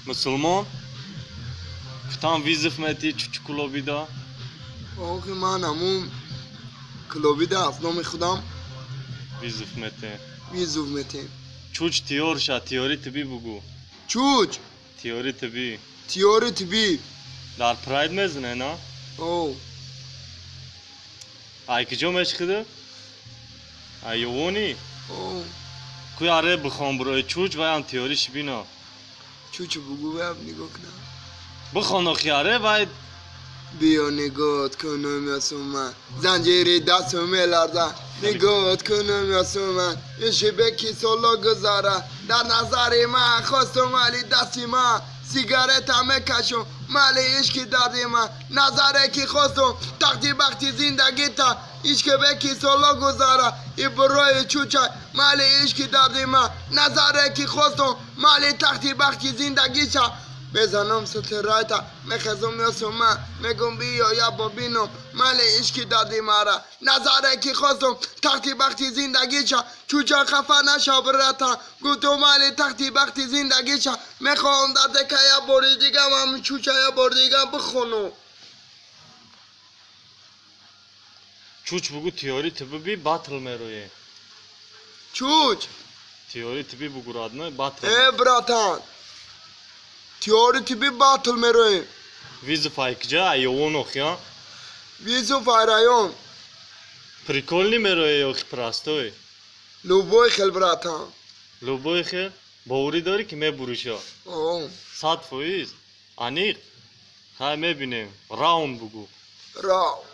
مسلمان فتان ویزف متی چکلوبی دا آخه من همون کلوبی دا از نام خودم ویزف متی ویزوف متیم چوچ تیور شا تیوری تبی بگو چوچ تیوری تبی تیوری تبی در پراید مزنه نه او ای کجا مشخده ایوانی او کوی آره بخوام برای چوچ ویان تیوریش بینا چوچ بگو بهم نگاه کنم بخوان آخیاره باید بیا نگات کنم یاسو من زنجیری دستم لرزه نگات کنم یاسو من یه بکی سالا گذاره در نظر من خواستم ولی دستی من سیگارت همه کشم مالی عشقی دردی من نظره که خواستم تختی بختی زندگی تا عشق بکی سالا گذاره ای برای چوچه مالی عشقی دردی من نظره که خواستم مالی تختی بختی زندگی تا بزنم سترایتا میخزم یاسم من میگم بیا یا ببینم مال عشقی دادی مرا نظره که خواستم تختی بختی زندگی چا چوچا خفا نشا برتا گفتم مال تختی بختی زندگی چا میخوام داده که یا بردی دیگه من چوچا یا بردی دیگه بخونو چوچ بگو تیوری تبی بی باطل میروی چوچ تیوری تبی بگو رادنه باطل براتان تیوری تبی باطل میروی ویزف ای کجا ایوان آخیا ویزو فایرایون پریکول نی میروی آخی پراستوی لوبوی خیل براتان لوبوی خیر باوری داری که میبروشا اوه 100% انیق خواهی میبینیم راون بگو راو